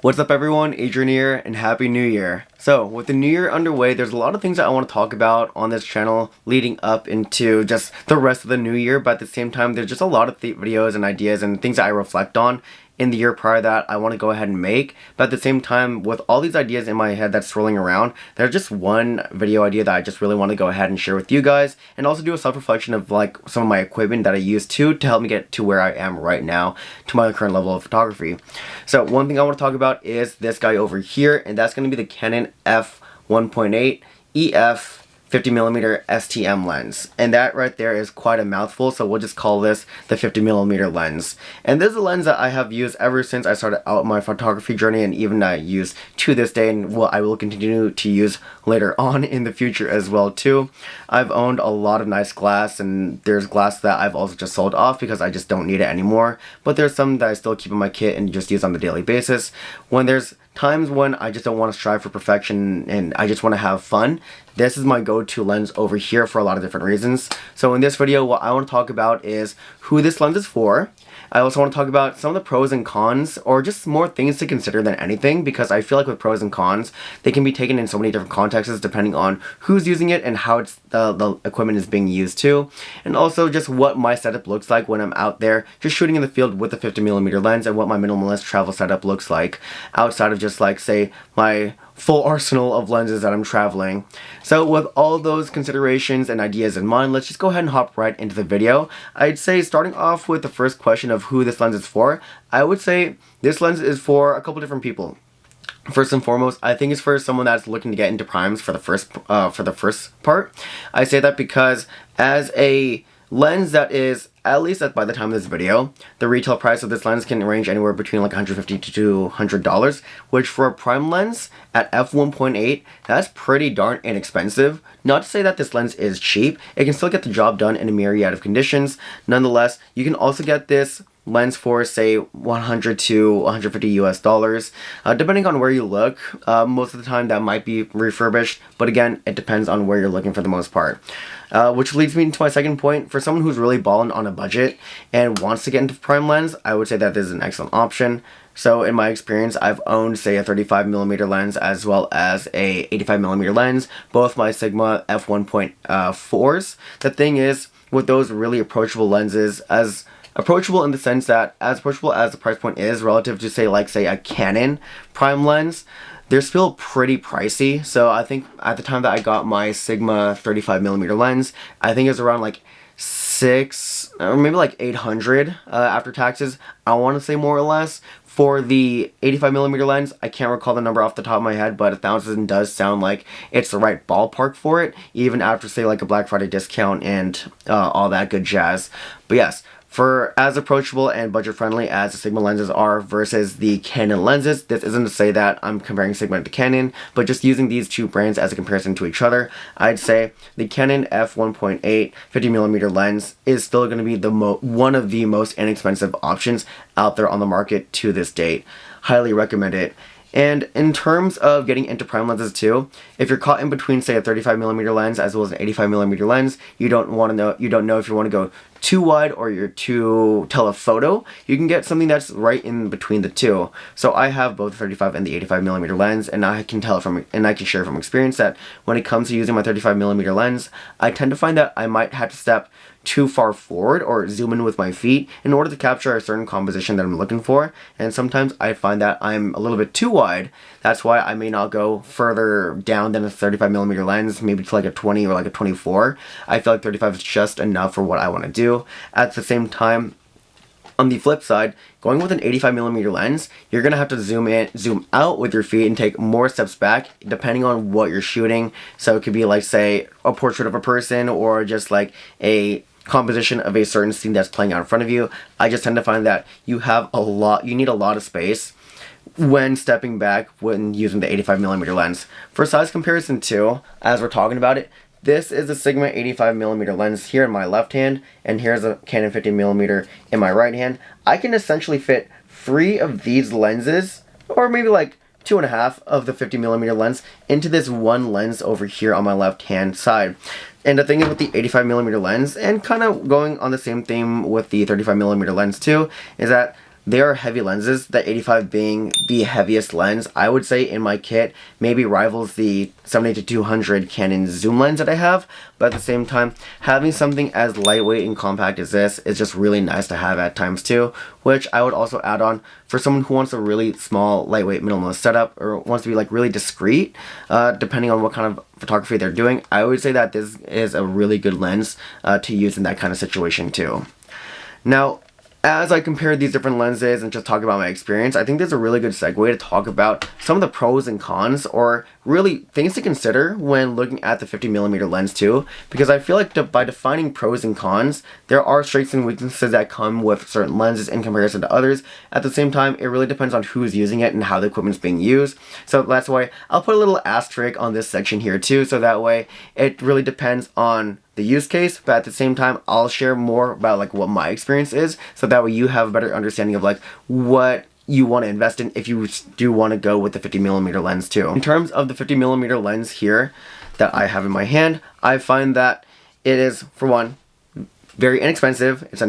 What's up everyone, Adrian here, and Happy New Year. So, with the new year underway, there's a lot of things that I want to talk about on this channel leading up into just the rest of the new year, but at the same time, there's just a lot of videos and ideas and things that I reflect on in the year prior that I want to go ahead and make. But at the same time, with all these ideas in my head that's swirling around, there's just one video idea that I just really want to go ahead and share with you guys, and also do a self-reflection of like some of my equipment that I use to help me get to where I am right now, to my current level of photography. So one thing I want to talk about is this guy over here, and that's going to be the Canon f1.8 EF 50mm STM lens, and that right there is quite a mouthful, so we'll just call this the 50mm lens. And this is a lens that I have used ever since I started out my photography journey, and even I use to this day, and I will continue to use later on in the future as well too. I've owned a lot of nice glass, and there's glass that I've also just sold off because I just don't need it anymore, but there's some that I still keep in my kit and just use on the daily basis. When there's times when I just don't want to strive for perfection and I just want to have fun, this is my go-to lens over here for a lot of different reasons. So in this video, what I want to talk about is who this lens is for. I also want to talk about some of the pros and cons, or just more things to consider than anything, because I feel like with pros and cons, they can be taken in so many different contexts depending on who's using it and how the equipment is being used to. And also just what my setup looks like when I'm out there just shooting in the field with a 50mm lens, and what my minimalist travel setup looks like outside of just like, say, my full arsenal of lenses that I'm traveling. So with all those considerations and ideas in mind, let's just go ahead and hop right into the video. I'd say, starting off with the first question of who this lens is for, I would say this lens is for a couple different people. First and foremost, I think it's for someone that's looking to get into primes for the first part. I say that because as a lens that is, at least by the time of this video, the retail price of this lens can range anywhere between like $150 to $200, which for a prime lens at f1.8, that's pretty darn inexpensive. Not to say that this lens is cheap, it can still get the job done in a myriad of conditions. Nonetheless, you can also get this lens for, say, $100 to $150 US, depending on where you look. Most of the time that might be refurbished, but again, it depends on where you're looking for the most part. Which leads me into my second point. For someone who's really balling on a budget and wants to get into prime lens, I would say that this is an excellent option. So in my experience, I've owned, say, a 35mm lens as well as a 85mm lens, both my Sigma f1.4s. The thing is, with those really approachable lenses, as approachable in the sense that as approachable as the price point is relative to, say, a Canon prime lens, they're still pretty pricey. So I think at the time that I got my Sigma 35mm lens, I think it was around like $600 or maybe like $800 after taxes, I want to say, more or less. For the 85mm lens, I can't recall the number off the top of my head, but $1,000 does sound like it's the right ballpark for it, even after, say, like a Black Friday discount and all that good jazz. But yes, for as approachable and budget friendly as the Sigma lenses are versus the Canon lenses, this isn't to say that I'm comparing Sigma to Canon, but just using these two brands as a comparison to each other, I'd say the Canon f1.8 50mm lens is still going to be one of the most inexpensive options out there on the market to this date. Highly recommend it. And in terms of getting into prime lenses too, if you're caught in between, say, a 35mm lens as well as an 85mm lens, you don't know if you want to go too wide or you're too telephoto, you can get something that's right in between the two. So I have both the 35 and the 85mm lens, and I can share from experience that when it comes to using my 35mm lens, I tend to find that I might have to step too far forward or zoom in with my feet in order to capture a certain composition that I'm looking for, and sometimes I find that I'm a little bit too wide. That's why I may not go further down than a 35mm lens, maybe to like a 20 or like a 24. I feel like 35 is just enough for what I want to do. At the same time, on the flip side, going with an 85mm lens, you're going to have to zoom in, zoom out with your feet and take more steps back depending on what you're shooting. So it could be like, say, a portrait of a person or just like a composition of a certain scene that's playing out in front of you. I just tend to find that you need a lot of space when stepping back when using the 85mm lens. For size comparison too, as we're talking about it, this is a Sigma 85mm lens here in my left hand, and here's a Canon 50mm in my right hand. I can essentially fit 3 of these lenses, or maybe like 2.5 of the 50mm lens, into this one lens over here on my left hand side. And the thing is with the 85mm lens, and kind of going on the same theme with the 35mm lens too, is that they are heavy lenses, the 85 being the heaviest lens. I would say in my kit maybe rivals the 70-200 Canon zoom lens that I have, but at the same time, having something as lightweight and compact as this is just really nice to have at times too, which I would also add on for someone who wants a really small, lightweight, minimalist setup or wants to be like really discreet, depending on what kind of photography they're doing. I would say that this is a really good lens to use in that kind of situation too. Now, as I compare these different lenses and just talk about my experience, I think there's a really good segue to talk about some of the pros and cons, or really things to consider when looking at the 50mm lens too, because I feel like by defining pros and cons, there are strengths and weaknesses that come with certain lenses in comparison to others. At the same time, it really depends on who's using it and how the equipment's being used. So that's why I'll put a little asterisk on this section here too, so that way it really depends on the use case, but at the same time I'll share more about like what my experience is, so that way you have a better understanding of like what you want to invest in if you do want to go with the 50mm lens too. In terms of the 50mm lens here that I have in my hand, I find that it is, for one, very inexpensive. It's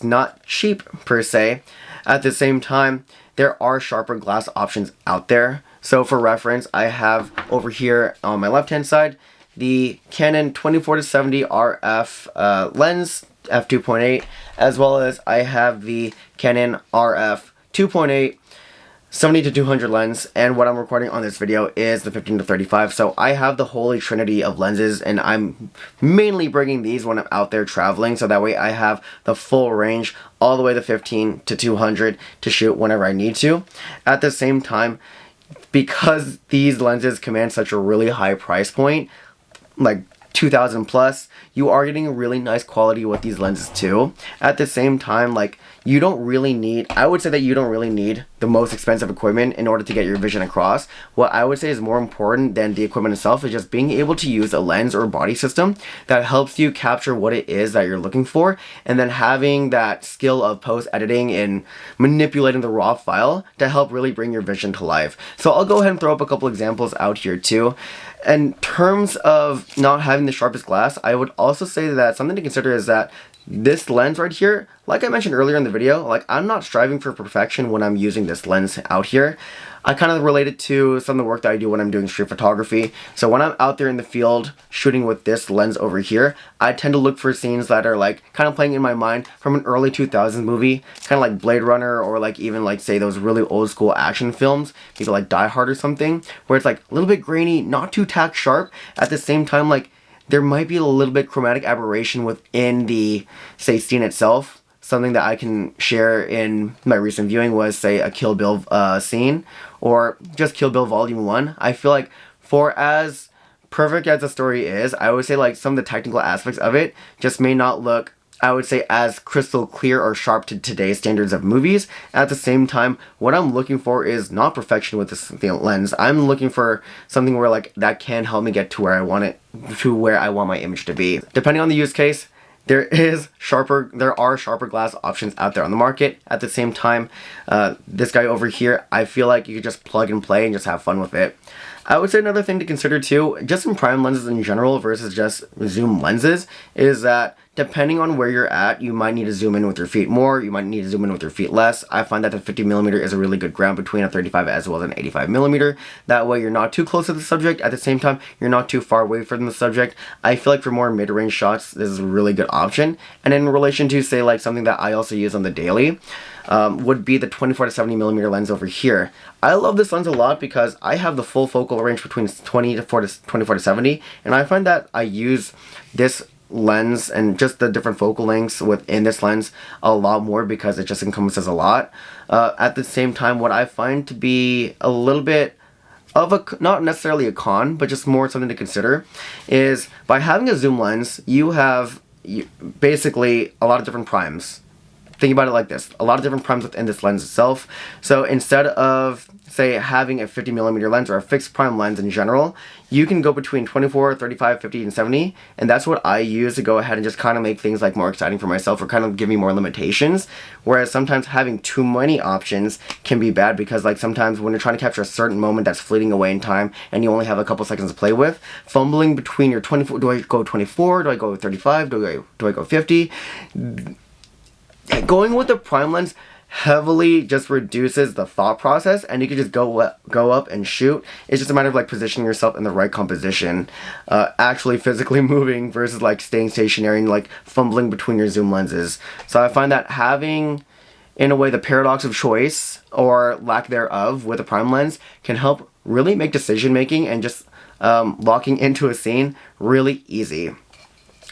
not cheap per se. At the same time, there are sharper glass options out there. So for reference, I have over here on my left hand side the Canon 24-70 RF lens f2.8, as well as I have the Canon RF 2.8 70-200 lens, and what I'm recording on this video is the 15-35. So I have the holy trinity of lenses, and I'm mainly bringing these when I'm out there traveling, so that way I have the full range all the way to 15-200 to shoot whenever I need to. At the same time, because these lenses command such a really high price point, like 2,000 plus, you are getting a really nice quality with these lenses too. At the same time, like, you don't really need, I would say that you don't really need the most expensive equipment in order to get your vision across. What I would say is more important than the equipment itself is just being able to use a lens or body system that helps you capture what it is that you're looking for, and then having that skill of post editing and manipulating the raw file to help really bring your vision to life. So I'll go ahead and throw up a couple examples out here too. In terms of not having the sharpest glass, I would also say that something to consider is that this lens right here, like I mentioned earlier in the video, like, I'm not striving for perfection when I'm using this lens out here. I kind of relate it to some of the work that I do when I'm doing street photography. So when I'm out there in the field shooting with this lens over here, I tend to look for scenes that are like kind of playing in my mind from an early 2000s movie, kind of like Blade Runner, or like even like say those really old school action films, maybe like Die Hard or something, where it's like a little bit grainy, not too tack sharp. At the same time, like, there might be a little bit chromatic aberration within the, say, scene itself. Something that I can share in my recent viewing was, say, a Kill Bill scene, or just Kill Bill Volume 1. I feel like for as perfect as the story is, I would say like some of the technical aspects of it just may not look, I would say, as crystal clear or sharp to today's standards of movies. At the same time, what I'm looking for is not perfection with this lens. I'm looking for something where like that can help me get to where I want it, to where I want my image to be. Depending on the use case, there are sharper glass options out there on the market. At the same time, this guy over here, I feel like you could just plug and play and just have fun with it. I would say another thing to consider too, just in prime lenses in general versus just zoom lenses, is that depending on where you're at, you might need to zoom in with your feet more, you might need to zoom in with your feet less. I find that the 50mm is a really good ground between a 35 as well as an 85mm. That way you're not too close to the subject, at the same time you're not too far away from the subject. I feel like for more mid-range shots, this is a really good option. And in relation to, say, like something that I also use on the daily, would be the 24-70mm lens over here. I love this lens a lot because I have the full focal range between 24-70, and I find that I use this lens and just the different focal lengths within this lens a lot more because it just encompasses a lot. At the same time, what I find to be a little bit of a, not necessarily a con, but just more something to consider, is by having a zoom lens, you have basically a lot of different primes. Think about it like this, a lot of different primes within this lens itself. So instead of, say, having a 50mm lens or a fixed prime lens in general, you can go between 24, 35, 50, and 70, and that's what I use to go ahead and just kind of make things like more exciting for myself, or kind of give me more limitations. Whereas sometimes having too many options can be bad, because like sometimes when you're trying to capture a certain moment that's fleeting away in time and you only have a couple seconds to play with, fumbling between your 24, do I go 24, do I go 35, do I go 50? Going with the prime lens heavily just reduces the thought process, and you can just go up and shoot. It's just a matter of like positioning yourself in the right composition, actually physically moving versus like staying stationary and like fumbling between your zoom lenses. So I find that having, in a way, the paradox of choice or lack thereof with a prime lens can help really make decision making and just locking into a scene really easy.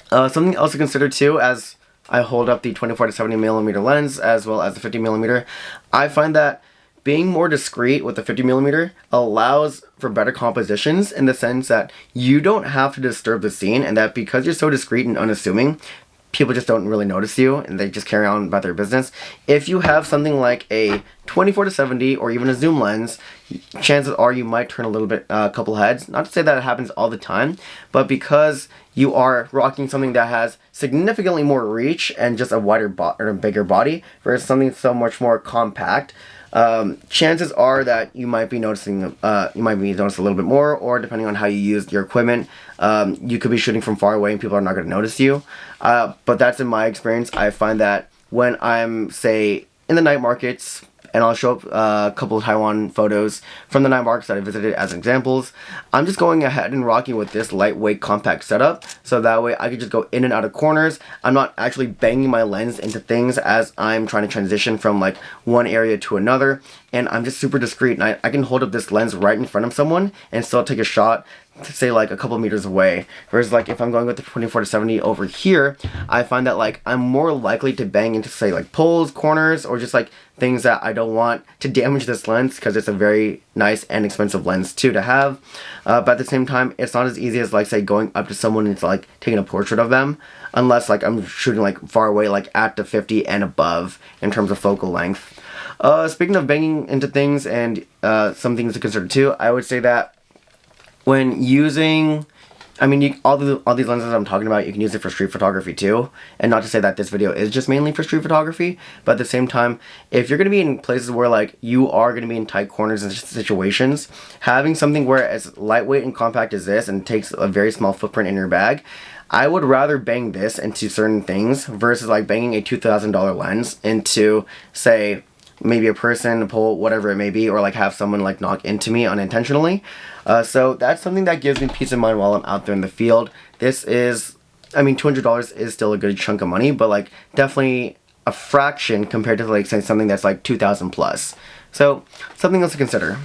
Something else to consider too, as I hold up the 24 to 70mm lens as well as the 50mm, I find that being more discreet with the 50mm allows for better compositions, in the sense that you don't have to disturb the scene, and that because you're so discreet and unassuming, people just don't really notice you and they just carry on about their business. If you have something like a 24 to 70 or even a zoom lens, chances are you might turn a little bit, a couple heads. Not to say that it happens all the time, but because you are rocking something that has significantly more reach and just a wider or a bigger body versus something so much more compact, chances are that you might be noticing a little bit more, or depending on how you use your equipment, you could be shooting from far away and people are not going to notice you. But that's in my experience. I find that when I'm, say, in the night markets, and I'll show up a couple of Taiwan photos from the night markets that I visited as examples, I'm just going ahead and rocking with this lightweight compact setup, so that way I can just go in and out of corners. I'm not actually banging my lens into things as I'm trying to transition from like one area to another, and I'm just super discreet, and I can hold up this lens right in front of someone and still take a shot, say like a couple meters away. Whereas like if I'm going with the 24 to 70 over here, I find that like I'm more likely to bang into, say, like poles, corners, or just like things that I don't want to damage this lens, because it's a very nice and expensive lens too to have. But at the same time, it's not as easy as like, say, going up to someone and like taking a portrait of them, unless like I'm shooting like far away, like at the 50 and above in terms of focal length. Speaking of banging into things and some things to consider too, I would say that when using, I mean, all these lenses I'm talking about, you can use it for street photography too. And not to say that this video is just mainly for street photography, but at the same time, if you're going to be in places where like you are going to be in tight corners and situations, having something where as lightweight and compact as this and takes a very small footprint in your bag, I would rather bang this into certain things versus like banging a $2,000 lens into, say, maybe a person, a pole, whatever it may be, or like have someone like knock into me unintentionally. So that's something that gives me peace of mind while I'm out there in the field. This is, I mean, $200 is still a good chunk of money, but like definitely a fraction compared to like, say, something that's like 2,000 plus. So something else to consider.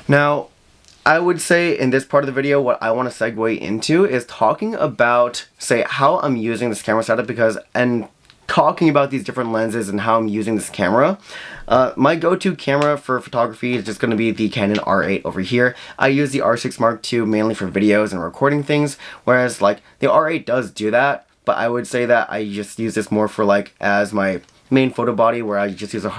Now, I would say in this part of the video, what I want to segue into is talking about, say, how I'm using this camera setup, because, and talking about these different lenses and how I'm using this camera. My go-to camera for photography is just going to be the Canon R8 over here. I use the R6 Mark II mainly for videos and recording things, whereas like the R8 does do that, but I would say that I just use this more for like as my main photo body, where I just use a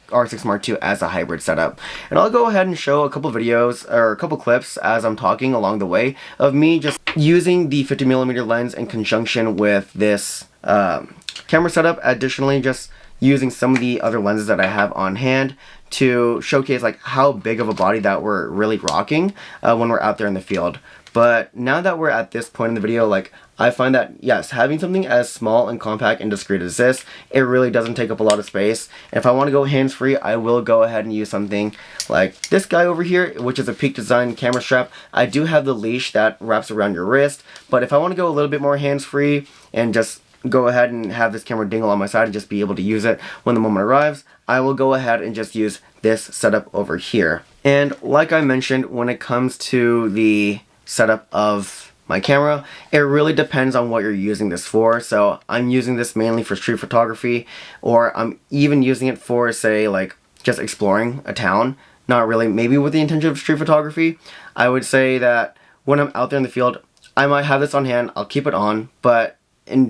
R6 Mark II as a hybrid setup. And I'll go ahead and show a couple videos or a couple clips as I'm talking along the way of me just using the 50mm lens in conjunction with this camera setup. Additionally, just using some of the other lenses that I have on hand to showcase like how big of a body that we're really rocking when we're out there in the field. But now that we're at this point in the video, like, I find that, yes, having something as small and compact and discreet as this, it really doesn't take up a lot of space. And if I want to go hands-free, I will go ahead and use something like this guy over here, which is a Peak Design camera strap. I do have the leash that wraps around your wrist, but if I want to go a little bit more hands-free and just go ahead and have this camera dingle on my side and just be able to use it when the moment arrives, I will go ahead and just use this setup over here. And like I mentioned, when it comes to the setup of my camera, it really depends on what you're using this for. So I'm using this mainly for street photography, or I'm even using it for, say, like just exploring a town, not really maybe with the intention of street photography. I would say that when I'm out there in the field, I might have this on hand, I'll keep it on, but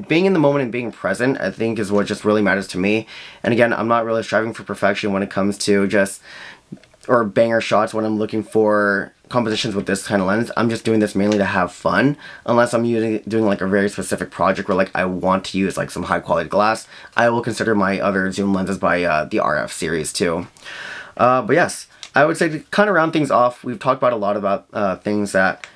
being in the moment and being present, I think, is what just really matters to me. And again, I'm not really striving for perfection when it comes to just, or banger shots when I'm looking for compositions with this kind of lens. I'm just doing this mainly to have fun, unless I'm doing like a very specific project where like I want to use like some high quality glass. I will consider my other zoom lenses by the RF series too. But yes, I would say to kind of round things off, we've talked about a lot about things that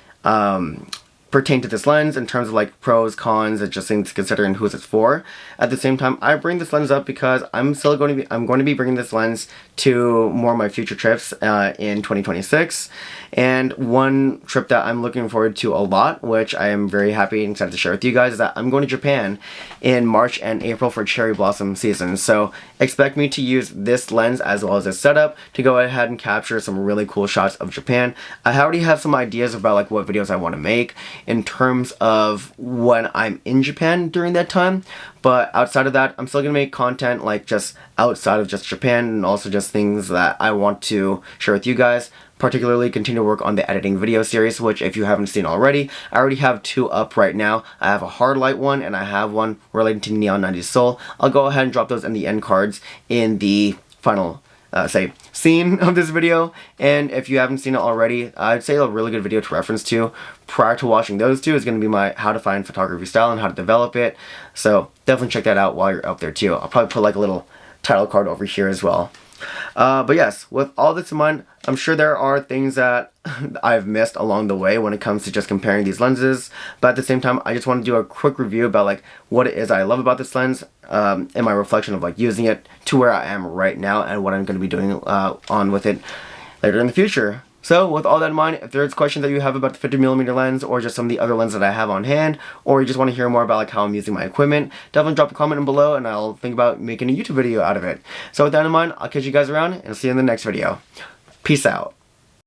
pertain to this lens in terms of like pros, cons, and just things to consider and who it's for. At the same time, I bring this lens up because I'm going to be bringing this lens to more of my future trips in 2026. And one trip that I'm looking forward to a lot, which I am very happy and excited to share with you guys, is that I'm going to Japan in March and April for cherry blossom season. So expect me to use this lens as well as this setup to go ahead and capture some really cool shots of Japan. I already have some ideas about like what videos I want to make in terms of when I'm in Japan during that time, but outside of that, I'm still gonna make content like just outside of just Japan, and also just things that I want to share with you guys. Particularly continue to work on the editing video series, which if you haven't seen already, I already have 2 up right now. I have a hard light one and I have one relating to Neon 90s Soul. I'll go ahead and drop those in the end cards in the final scene of this video. And if you haven't seen it already, I'd say a really good video to reference to prior to watching those 2 is going to be my how to find photography style and how to develop it. So definitely check that out while you're up there too. I'll probably put like a little title card over here as well. But yes, with all this in mind, I'm sure there are things that I've missed along the way when it comes to just comparing these lenses, but at the same time, I just want to do a quick review about like what it is I love about this lens, and my reflection of like using it to where I am right now and what I'm going to be doing on with it later in the future. So with all that in mind, if there's questions that you have about the 50mm lens or just some of the other lenses that I have on hand, or you just want to hear more about like how I'm using my equipment, definitely drop a comment below and I'll think about making a YouTube video out of it. So with that in mind, I'll catch you guys around and see you in the next video. Peace out.